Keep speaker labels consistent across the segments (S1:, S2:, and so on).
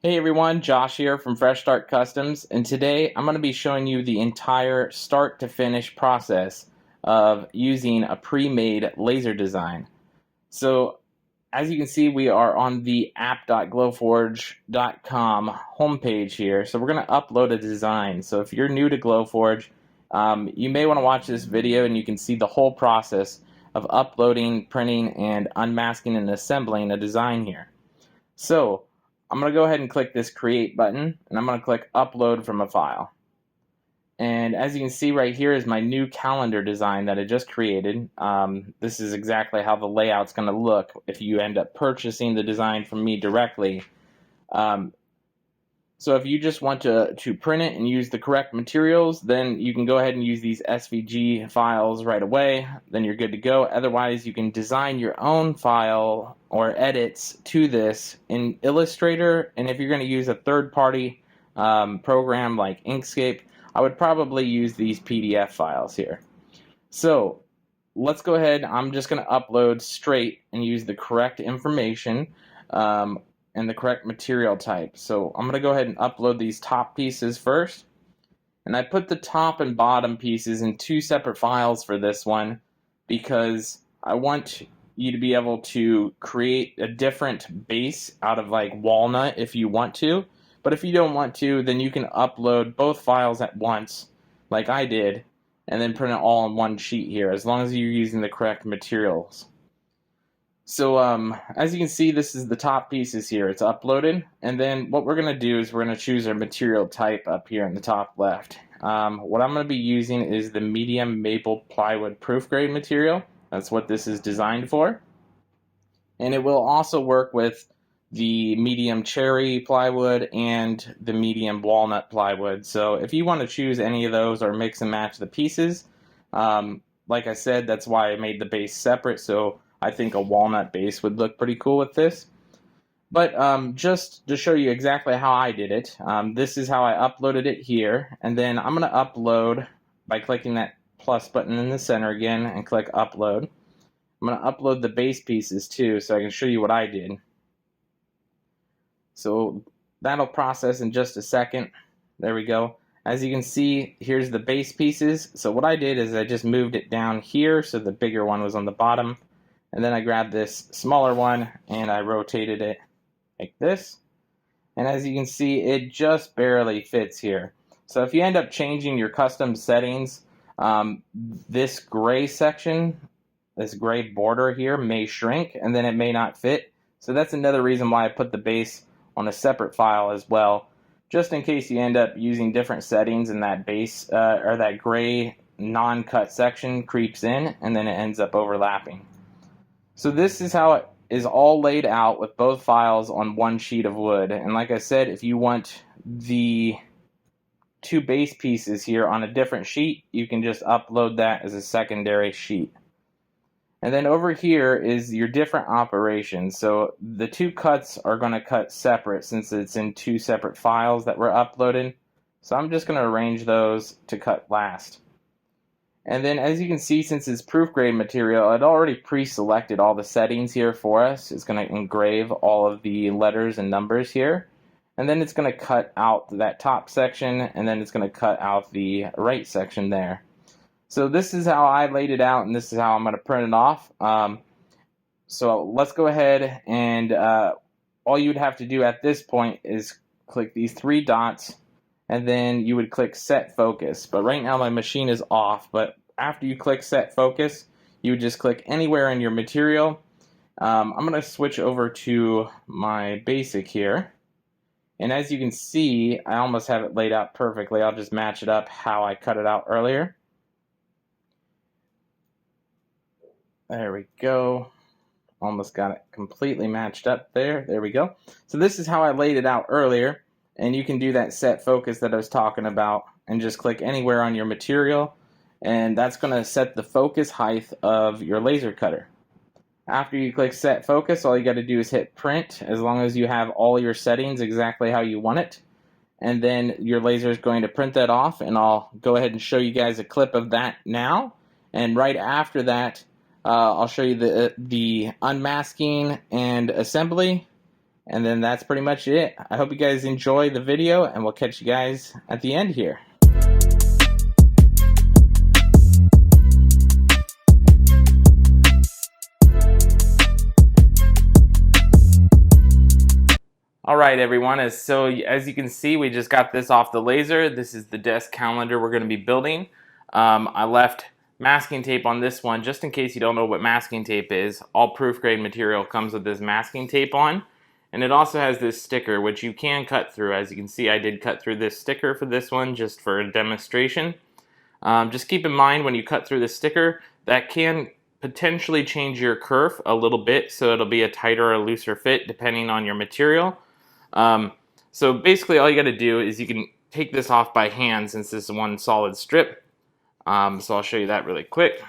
S1: Hey everyone, Josh here from Fresh Start Customs, and today I'm going to be showing you the entire start to finish process of using a pre-made laser design. So as you can see, we are on the app.glowforge.com homepage here. So we're going to upload a design. So if you're new to Glowforge, you may want to watch this video and you can see the whole process of uploading, printing, and unmasking and assembling a design here. So I'm going to go ahead and click this create button, and I'm going to click upload from a file. And as you can see right here is my new calendar design that I just created. This is exactly how the layout's going to look if you end up purchasing the design from me directly. So if you just want to print it and use the correct materials, then you can go ahead and use these SVG files right away. Then you're good to go. Otherwise, you can design your own file or edits to this in Illustrator. And if you're going to use a third-party program like Inkscape, I would probably use these PDF files here. So let's go ahead. I'm just going to upload straight and use the correct information. And the correct material type. So I'm going to go ahead and upload these top pieces first. And I put the top and bottom pieces in two separate files for this one because I want you to be able to create a different base out of like walnut if you want to. But if you don't want to, then you can upload both files at once like I did and then print it all on one sheet here as long as you're using the correct materials. So as you can see, this is the top pieces here. It's uploaded, and then what we're going to do is we're going to choose our material type up here in the top left. What I'm going to be using is the medium maple plywood proof grade material. That's what this is designed for. And it will also work with the medium cherry plywood and the medium walnut plywood. So if you want to choose any of those or mix and match the pieces, like I said, that's why I made the base separate. So I think a walnut base would look pretty cool with this. But just to show you exactly how I did it, this is how I uploaded it here. And then I'm going to upload by clicking that plus button in the center again and click upload. I'm going to upload the base pieces too so I can show you what I did. So that'll process in just a second. There we go. As you can see, here's the base pieces. So what I did is I just moved it down here so the bigger one was on the bottom. And then I grabbed this smaller one and I rotated it like this. And as you can see, it just barely fits here. So if you end up changing your custom settings, this gray section, this gray border here may shrink and then it may not fit. So that's another reason why I put the base on a separate file as well, just in case you end up using different settings and that base or that gray non-cut section creeps in and then it ends up overlapping. So this is how it is all laid out with both files on one sheet of wood. And like I said, if you want the two base pieces here on a different sheet, you can just upload that as a secondary sheet. And then over here is your different operations. So the two cuts are going to cut separate since it's in two separate files that were uploaded. So I'm just going to arrange those to cut last. And then as you can see, since it's proof grade material, it already pre-selected all the settings here for us. It's going to engrave all of the letters and numbers here. And then it's going to cut out that top section, and then it's going to cut out the right section there. So this is how I laid it out, and this is how I'm going to print it off. So let's go ahead and all you would have to do at this point is click these three dots, and then you would click set focus. But right now my machine is off, but after you click set focus, you would just click anywhere in your material. I'm going to switch over to my basic here. And as you can see, I almost have it laid out perfectly. I'll just match it up how I cut it out earlier. There we go. Almost got it completely matched up there. There we go. So this is how I laid it out earlier. And you can do that set focus that I was talking about and just click anywhere on your material. And that's going to set the focus height of your laser cutter. After you click set focus, all you got to do is hit print as long as you have all your settings exactly how you want it. And then your laser is going to print that off, and I'll go ahead and show you guys a clip of that now. And right after that, I'll show you the unmasking and assembly, And then that's pretty much it. I hope you guys enjoy the video, and we'll catch you guys at the end here. All right, everyone, as you can see, we just got this off the laser. This is the desk calendar we're going to be building. I left masking tape on this one just in case you don't know what masking tape is. All proof grade material comes with this masking tape on, and it also has this sticker which you can cut through. As you can see, I did cut through this sticker for this one just for a demonstration. Just keep in mind when you cut through the sticker, that can potentially change your kerf a little bit, so it'll be a tighter or looser fit depending on your material. So basically all you got to do is you can take this off by hand since this is one solid strip. So I'll show you that really quick.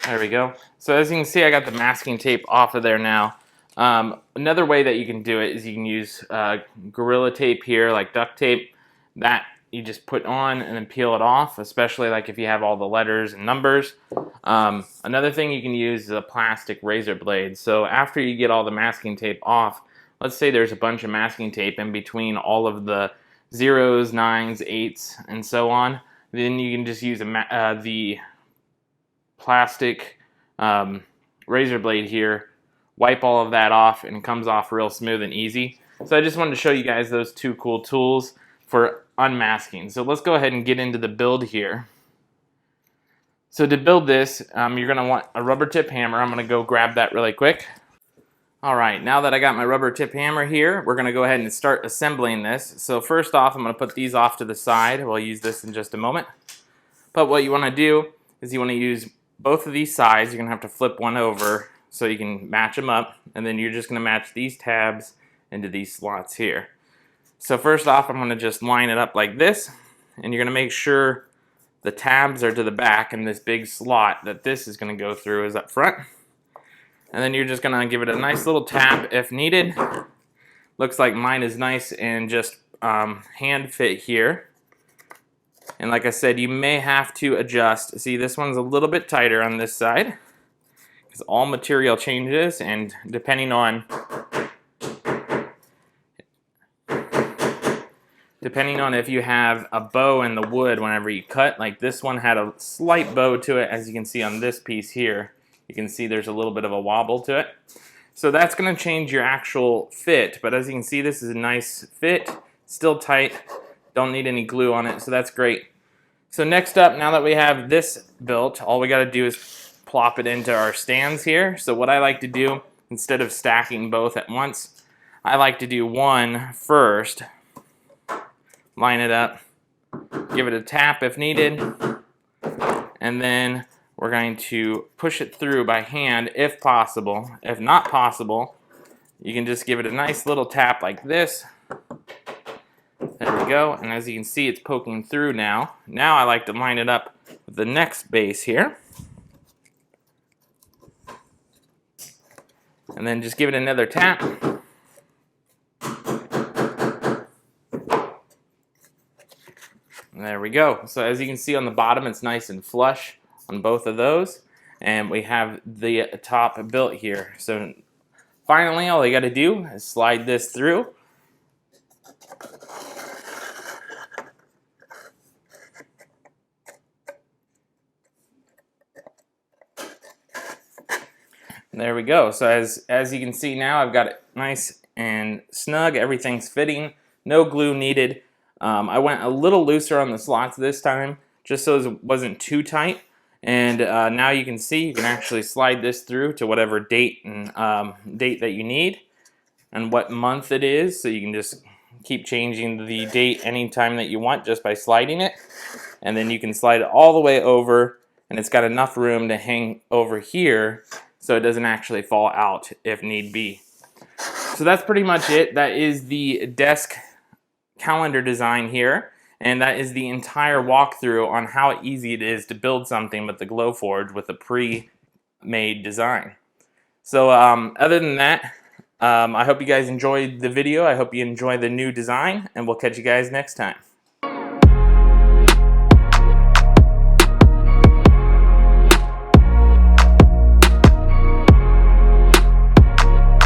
S1: There we go. So as you can see, I got the masking tape off of there now. Another way that you can do it is you can use Gorilla Tape here, like duct tape. That you just put on and then peel it off, especially like if you have all the letters and numbers. Another thing you can use is a plastic razor blade. So after you get all the masking tape off, let's say there's a bunch of masking tape in between all of the 0s, 9s, 8s, and so on, then you can just use the plastic razor blade here, wipe all of that off, and it comes off real smooth and easy. So I just wanted to show you guys those two cool tools for unmasking. So let's go ahead and get into the build here. So to build this, you're going to want a rubber tip hammer. I'm going to go grab that really quick. Alright, now that I got my rubber tip hammer here, we're going to go ahead and start assembling this. So first off, I'm going to put these off to the side. We'll use this in just a moment. But what you want to do is you want to use both of these sides. You're going to have to flip one over so you can match them up. And then you're just going to match these tabs into these slots here. So first off, I'm going to just line it up like this, and you're going to make sure the tabs are to the back, and this big slot that this is going to go through is up front. And then you're just going to give it a nice little tap if needed. Looks like mine is nice and just hand fit here. And like I said, you may have to adjust. See, this one's a little bit tighter on this side because all material changes, and depending on if you have a bow in the wood whenever you cut, like this one had a slight bow to it, as you can see on this piece here. You can see there's a little bit of a wobble to it. So that's going to change your actual fit, but as you can see, this is a nice fit, still tight, don't need any glue on it, so that's great. So next up, now that we have this built, all we got to do is plop it into our stands here. So what I like to do, instead of stacking both at once, I like to do one first. Line it up, give it a tap if needed, and then we're going to push it through by hand if possible. If not possible, you can just give it a nice little tap like this. There we go, and as you can see, it's poking through now. Now I like to line it up with the next base here. And then just give it another tap. There we go. So as you can see on the bottom, it's nice and flush on both of those. And we have the top built here. So finally, all you got to do is slide this through. There we go. So as you can see now, I've got it nice and snug. Everything's fitting. No glue needed. I went a little looser on the slots this time, just so it wasn't too tight. And now you can see you can actually slide this through to whatever date and date that you need and what month it is. So you can just keep changing the date anytime that you want just by sliding it. And then you can slide it all the way over, and it's got enough room to hang over here so it doesn't actually fall out if need be. So that's pretty much it. That is the desk calendar design here, and that is the entire walkthrough on how easy it is to build something with the Glowforge with a pre-made design. So other than that, I hope you guys enjoyed the video. I hope you enjoy the new design, and we'll catch you guys next time.